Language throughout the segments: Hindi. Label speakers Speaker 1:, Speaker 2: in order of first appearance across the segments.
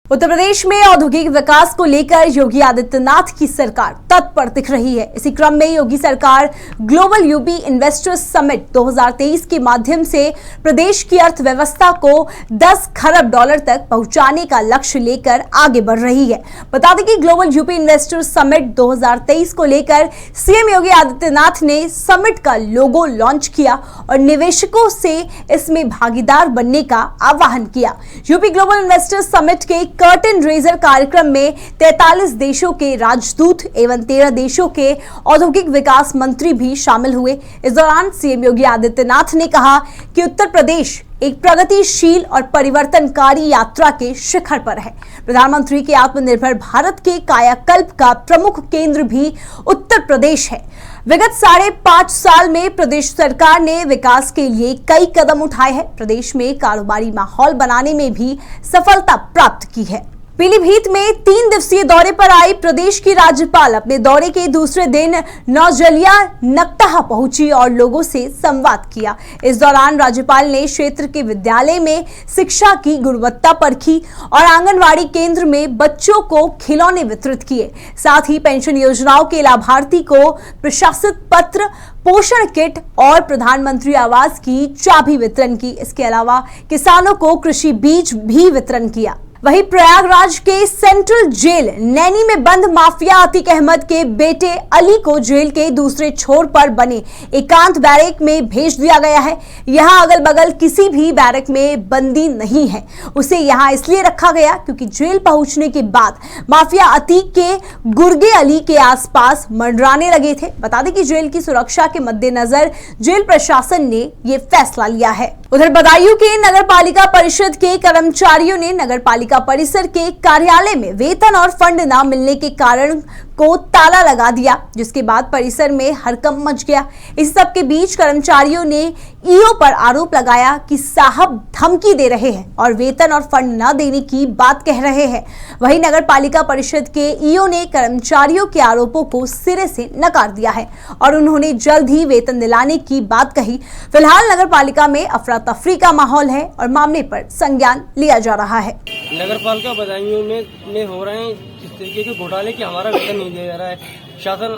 Speaker 1: उत्तर प्रदेश में औद्योगिक विकास को लेकर योगी आदित्यनाथ की सरकार तत्पर दिख रही है। इसी क्रम में योगी सरकार ग्लोबल यूपी इन्वेस्टर्स समिट 2023 के माध्यम से प्रदेश की अर्थव्यवस्था को 10 खरब डॉलर तक पहुंचाने का लक्ष्य लेकर आगे बढ़ रही है। बता दें कि ग्लोबल यूपी इन्वेस्टर्स समिट 2023 को लेकर सीएम योगी आदित्यनाथ ने समिट का लोगो लॉन्च किया और निवेशकों से इसमें भागीदार बनने का आह्वान किया। यूपी ग्लोबल इन्वेस्टर्स समिट के कर्टन रेजर कार्यक्रम में 43 देशों के राजदूत एवं 13 देशों के औद्योगिक विकास मंत्री भी शामिल हुए। इस दौरान सीएम योगी आदित्यनाथ ने कहा कि उत्तर प्रदेश एक प्रगतिशील और परिवर्तनकारी यात्रा के शिखर पर है। प्रधानमंत्री के आत्मनिर्भर भारत के कायाकल्प का प्रमुख केंद्र भी उत्तर प्रदेश है। विगत 5.5 साल में प्रदेश सरकार ने विकास के लिए कई कदम उठाए हैं। प्रदेश में कारोबारी माहौल बनाने में भी सफलता प्राप्त की है। पीलीभीत में 3 दिवसीय दौरे पर आई प्रदेश की राज्यपाल अपने दौरे के दूसरे दिन नौजलिया नकटहा पहुंची और लोगों से संवाद किया। इस दौरान राज्यपाल ने क्षेत्र के विद्यालय में शिक्षा की गुणवत्ता परखी और आंगनवाड़ी केंद्र में बच्चों को खिलौने वितरित किए। साथ ही पेंशन योजनाओं के लाभार्थी को प्रशासित पत्र, पोषण किट और प्रधानमंत्री आवास की चाबी वितरण की। इसके अलावा किसानों को कृषि बीज भी वितरण किया। वहीं प्रयागराज के सेंट्रल जेल नैनी में बंद माफिया अतीक अहमद के बेटे अली को जेल के दूसरे छोर पर बने एकांत बैरक में भेज दिया गया है। यहां अगल बगल किसी भी बैरक में बंदी नहीं है। उसे यहां इसलिए रखा गया क्योंकि जेल पहुंचने के बाद माफिया अतीक के गुर्गे अली के आसपास मंडराने लगे थे। बता दें कि जेल की सुरक्षा के मद्देनजर जेल प्रशासन ने यह फैसला लिया है। उधर बदायूं के नगर पालिका परिषद के कर्मचारियों ने नगर पालिका परिसर के कार्यालय में वेतन और फंड न मिलने के कारण को ताला लगा दिया, जिसके बाद परिसर में हड़कंप मच गया। इस सब के बीच कर्मचारियों ने ईओ पर आरोप लगाया कि साहब धमकी दे रहे हैं और वेतन और फंड न देने की बात कह रहे हैं। वहीं नगर पालिका परिषद के ईओ ने कर्मचारियों के आरोपों को सिरे से नकार दिया है और उन्होंने जल्द ही वेतन दिलाने की बात कही। फिलहाल नगर पालिका में अफरा तफरी का माहौल है और मामले पर संज्ञान लिया जा रहा है।
Speaker 2: नगर पालिका बदायूं में हो रहे हैं इस तरीके के घोटाले कि हमारा वेतन नहीं दिया जा रहा है। शासन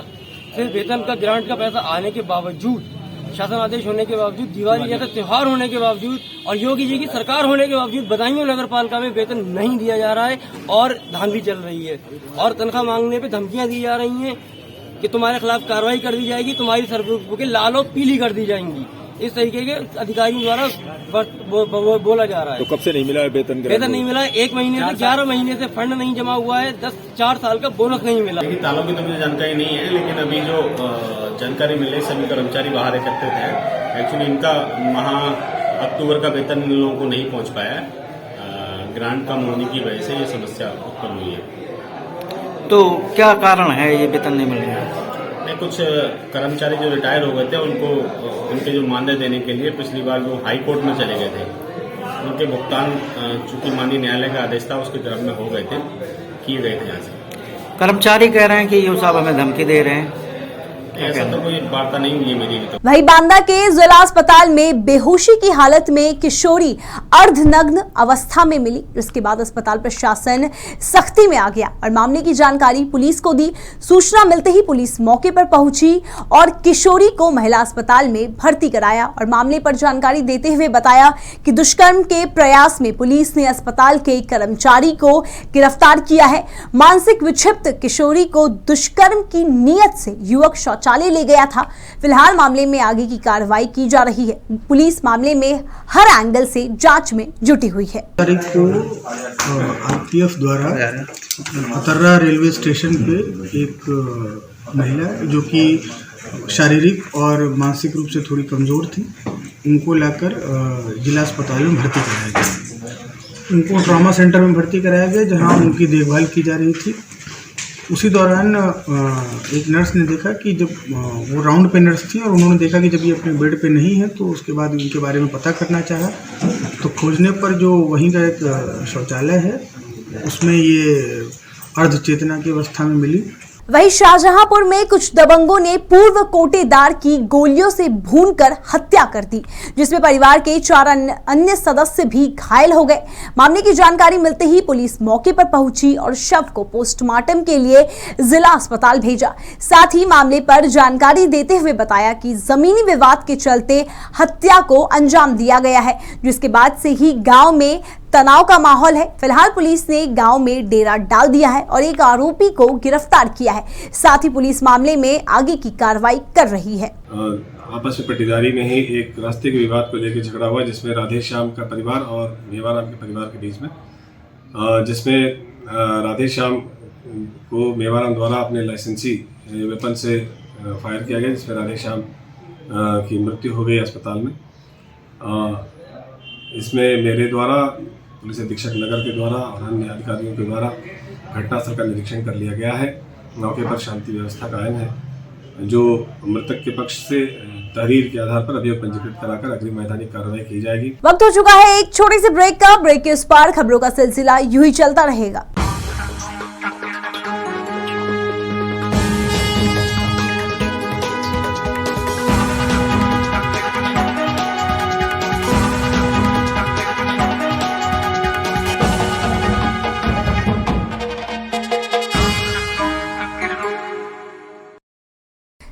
Speaker 2: से वेतन का ग्रांट का पैसा आने के बावजूद, शासन आदेश होने के बावजूद, दिवाली जैसा त्योहार होने के बावजूद और योगी जी की सरकार होने के बावजूद बदायूं नगर पालिका में वेतन नहीं दिया जा रहा है और धांधली चल रही है और तनख्वाह मांगने पे धमकियां दी जा रही हैं कि तुम्हारे खिलाफ कार्रवाई कर दी जाएगी, तुम्हारी सर्विस लाल और पीली कर दी जाएंगी। इस तरीके के अधिकारियों द्वारा बोला जा रहा है।
Speaker 3: तो कब से नहीं मिला है वेतन?
Speaker 2: वेतन नहीं मिला है 1 महीने से, 11 महीने से फंड नहीं जमा हुआ है, 4 साल का बोनस नहीं मिला।
Speaker 4: तालों की तो मुझे जानकारी नहीं है, लेकिन अभी जो जानकारी मिली सभी कर्मचारी बाहर एकत्रित है। एक्चुअली इनका अक्टूबर का वेतन इन लोगों को नहीं पहुंच पाया, ग्रांट कम होने की वजह से ये समस्या उत्पन्न हुई है।
Speaker 5: तो क्या कारण है ये वेतन नहीं मिल रहा है?
Speaker 4: कुछ कर्मचारी जो रिटायर हो गए थे उनको उनके जो मानदेय देने के लिए पिछली बार जो हाई कोर्ट में चले गए थे, उनके भुगतान चूंकि माननीय न्यायालय का आदेश था उसके क्रम में हो गए थे, किए गए थे। यहाँ से
Speaker 5: कर्मचारी कह रहे हैं कि यूँ साहब हमें धमकी दे रहे हैं।
Speaker 4: ऐसा तो कोई वार्ता नहीं हुई है मेरी।
Speaker 1: वहीं बांदा के जिला अस्पताल में बेहोशी की हालत में किशोरी अर्धनग्न अवस्था में मिली, जिसके बाद अस्पताल प्रशासन सख्ती में आ गया और मामले की जानकारी पुलिस को दी। सूचना मिलते ही पुलिस मौके पर पहुंची और किशोरी को महिला अस्पताल में भर्ती कराया और मामले पर जानकारी देते हुए बताया कि दुष्कर्म के प्रयास में पुलिस ने अस्पताल के कर्मचारी को गिरफ्तार किया है। मानसिक विक्षिप्त किशोरी को दुष्कर्म की नीयत से युवक शौचालय ले गया था। फिलहाल मामले में आगे की कार्रवाई की जा रही है। पुलिस मामले में हर एंगल से जांच में जुटी हुई है।
Speaker 6: तारीख को आरपीएफ द्वारा अतर्रा रेलवे स्टेशन पे एक महिला जो कि शारीरिक और मानसिक रूप से थोड़ी कमजोर थी, उनको लाकर जिला अस्पताल में भर्ती कराया गया। उनको ट्रॉमा सेंटर में भर्ती कराया गया जहां उनकी देखभाल की जा रही थी उसी दौरान एक नर्स ने देखा कि जब वो राउंड पे नर्स थी और उन्होंने देखा कि जब ये अपने बेड पे नहीं है, तो उसके बाद उनके बारे में पता करना चाहा। तो खोजने पर जो वहीं का एक शौचालय है उसमें ये अर्ध चेतना की अवस्था में मिली।
Speaker 1: वहीं शाहजहांपुर में कुछ दबंगों ने पूर्व कोटेदार की गोलियों से भूनकर हत्या कर दी, जिसमें परिवार के 4 अन्य सदस्य भी घायल हो गए। मामले की जानकारी मिलते ही पुलिस मौके पर पहुंची और शव को पोस्टमार्टम के लिए जिला अस्पताल भेजा। साथ ही मामले पर जानकारी देते हुए बताया कि जमीनी विवाद के चलते हत्या को अंजाम दिया गया है, जिसके बाद से ही गांव में तनाव का माहौल है। फिलहाल पुलिस ने गांव में डेरा डाल दिया है और एक आरोपी को गिरफ्तार किया है। साथ ही पुलिस मामले में आगे की कार्रवाई कर रही है।
Speaker 3: आपस में पट्टीदारी में ही एक रास्ते के विवाद को लेकर झगड़ा हुआ, जिसमें राधे श्याम का परिवार और मेवाराम के परिवार के बीच में, जिसमें राधे श्याम को मेवाराम द्वारा अपने लाइसेंसी वेपन से फायर किया गया, जिसमें राधे श्याम की मृत्यु हो गई अस्पताल में। इसमें मेरे द्वारा, पुलिस अधीक्षक नगर के द्वारा और अन्य अधिकारियों के द्वारा घटनास्थल का निरीक्षण कर लिया गया है। मौके पर शांति व्यवस्था कायम है। जो मृतक के पक्ष से तहरीर के आधार पर अभियोग पंजीकृत कराकर अगली मैदानी कार्रवाई की जाएगी।
Speaker 1: वक्त हो चुका है एक छोटे से ब्रेक का। ब्रेक के उस पार खबरों का सिलसिला यूं ही चलता रहेगा।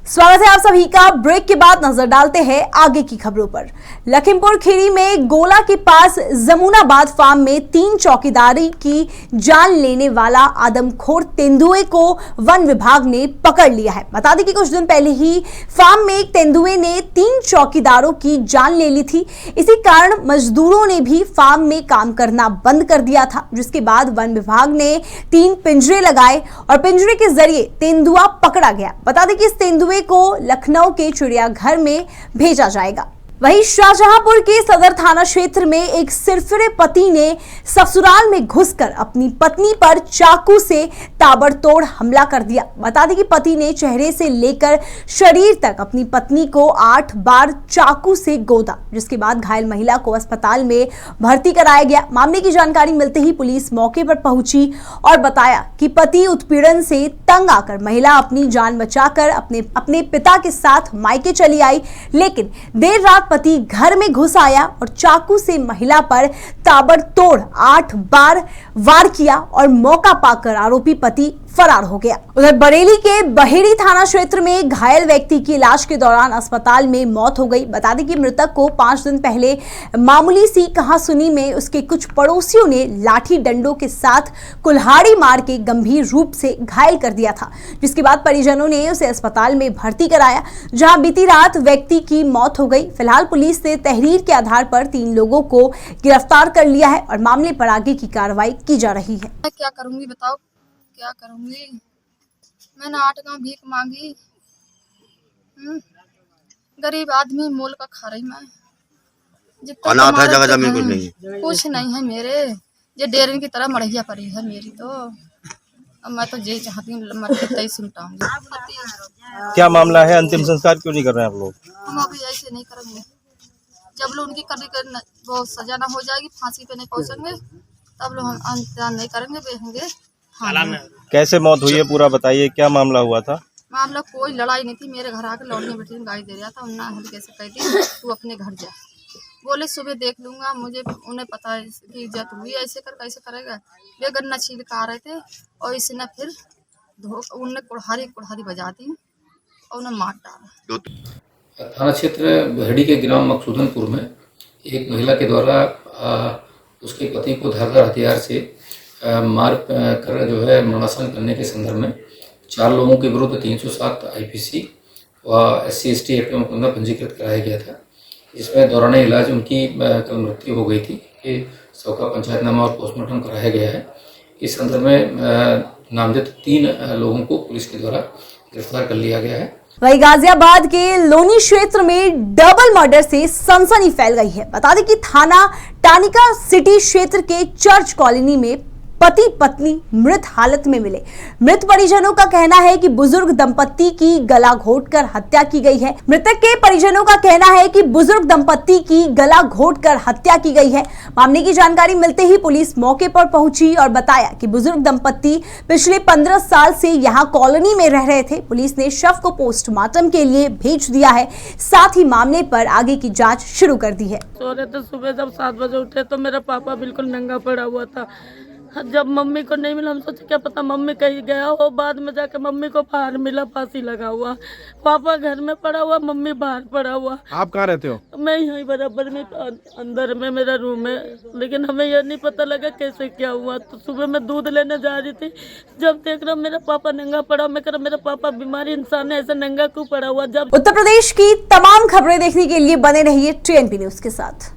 Speaker 1: स्वागत है आप सभी का। ब्रेक के बाद नजर डालते हैं आगे की खबरों पर। लखीमपुर खीरी में गोला के पास जमुनाबाद फार्म में 3 चौकीदारी की जान लेने वाला आदमखोर तेंदुए को वन विभाग ने पकड़ लिया है। बता दें कि कुछ दिन पहले ही फार्म में एक तेंदुए ने 3 चौकीदारों की जान ले ली थी। इसी कारण मजदूरों ने भी फार्म में काम करना बंद कर दिया था, जिसके बाद वन विभाग ने 3 पिंजरे लगाए और पिंजरे के जरिए तेंदुआ पकड़ा गया। बता दें कि इस तेंदुए को लखनऊ के चिड़ियाघर में भेजा जाएगा। वहीं शाहजहांपुर के सदर थाना क्षेत्र में एक सिरफिरे पति ने ससुराल में घुसकर अपनी पत्नी पर चाकू से ताबड़तोड़ हमला कर दिया। बता दें कि पति ने चेहरे से लेकर शरीर तक अपनी पत्नी को 8 बार चाकू से गोदा, जिसके बाद घायल महिला को अस्पताल में भर्ती कराया गया। मामले की जानकारी मिलते ही पुलिस मौके पर पहुंची और बताया कि पति उत्पीड़न से तंग आकर महिला अपनी जान बचाकर अपने पिता के साथ मायके चली आई, लेकिन देर रात पति घर में घुस आया और चाकू से महिला पर ताबड़तोड़ 8 बार वार किया और मौका पाकर आरोपी पति फरार हो गया। उधर बरेली के बहेड़ी थाना क्षेत्र में घायल व्यक्ति की इलाज के दौरान अस्पताल में मौत हो गई। बता दें कि मृतक को 5 दिन पहले मामूली सी कहासुनी में उसके कुछ पड़ोसियों ने लाठी डंडों के साथ कुल्हाड़ी मार के गंभीर रूप से घायल कर दिया था, जिसके बाद परिजनों ने उसे अस्पताल में भर्ती कराया, जहां बीती रात व्यक्ति की मौत हो गई। फिलहाल पुलिस ने तहरीर के आधार पर 3 लोगों को गिरफ्तार कर लिया है और मामले पर आगे की कार्रवाई की जा रही है।
Speaker 7: क्या करूंगी बताओ, क्या करूंगी? मैंने 8 गांव भीख मांगी। गरीब आदमी मोल का खा रही मैं।
Speaker 8: अनाथ है, जगह जमीन कुछ नहीं है।
Speaker 7: कुछ नहीं है मेरे, ये डेरे की तरह मढ़िया पड़ी है मेरी तो। अब मैं तो यही चाहती हूँ मर के तय सुनटाऊंगी।
Speaker 8: क्या मामला है? अंतिम संस्कार क्यों नहीं कर रहे हैं आप लोग?
Speaker 7: हम अभी ऐसे नहीं करेंगे। जब लोग उनकी करने वो सजा ना हो जाएगी, फांसी पे नहीं पहुंचेंगे, तब लोग हम अंतरान नहीं करेंगे, बेहेंगे।
Speaker 8: कैसे मौत हुई है पूरा बताइए, क्या मामला हुआ था?
Speaker 7: मामला कोई लड़ाई नहीं थी। मेरे घर आके लौटने बैठे गाड़ी दे रहा था, उन्ना हल्के से कह दी तू अपने घर जा। बोले सुबह देख लूंगा, मुझे उन्हें पता है कि इज्जत हुई, ऐसे कर कैसे करेगा। वे गन्ना छील कर आ रहे थे और इसने फिर उन्हें कुल्हाड़ी बजा दी और उन्हें मार डाला।
Speaker 9: थाना क्षेत्र बहेड़ी के ग्राम मकसूदनपुर में एक महिला के द्वारा उसके पति को धारदार हथियार से मार कर जो है मरणासन करने के संदर्भ में 4 लोगों के विरुद्ध 307 IPC व SC/ST एक्ट में मुकदमा पंजीकृत कराया गया था। इसमें दौरान इलाज उनकी कल मृत्यु हो गई थी कि सबका पंचायतनामा और पोस्टमार्टम कराया गया है। इस संदर्भ में नामजद 3 लोगों को पुलिस के द्वारा गिरफ्तार कर लिया गया है।
Speaker 1: वहीं गाजियाबाद के लोनी क्षेत्र में डबल मर्डर से सनसनी फैल गई है। बता दें कि थाना टानिका सिटी क्षेत्र के चर्च कॉलोनी में पति पत्नी मृत हालत में मिले। मृत परिजनों का कहना है कि बुजुर्ग दंपत्ति की गला घोंटकर हत्या की गई है। मृतक के परिजनों का कहना है कि बुजुर्ग दंपत्ति की गला घोंटकर हत्या की गई है। मामले की जानकारी मिलते ही पुलिस मौके पर पहुंची और बताया कि बुजुर्ग दंपत्ति पिछले 15 साल से यहां कॉलोनी में रह रहे थे। पुलिस ने शव को पोस्टमार्टम के लिए भेज दिया है, साथ ही मामले पर आगे की जांच शुरू कर दी है।
Speaker 10: सो रहे थे, सुबह जब 7 बजे उठे तो मेरा पापा बिल्कुल नंगा पड़ा हुआ था। जब मम्मी को नहीं मिला, हम सोचे क्या पता मम्मी कहीं गया हो। बाद में जाके मम्मी को बाहर मिला, फांसी लगा हुआ। पापा घर में पड़ा हुआ, मम्मी बाहर पड़ा हुआ।
Speaker 8: आप कहाँ रहते हो?
Speaker 10: मैं यहीं बराबर में अंदर में मेरा रूम है, लेकिन हमें यह नहीं पता लगा कैसे क्या हुआ। तो सुबह मैं दूध लेने जा रही थी, जब देख रहा मेरा पापा नंगा पड़ा। मैं कह रहा मेरा पापा बीमारी इंसान है, ऐसे नंगा क्यों पड़ा हुआ। जब
Speaker 1: उत्तर प्रदेश की तमाम खबरें देखने के लिए बने रहिए TNP न्यूज के साथ।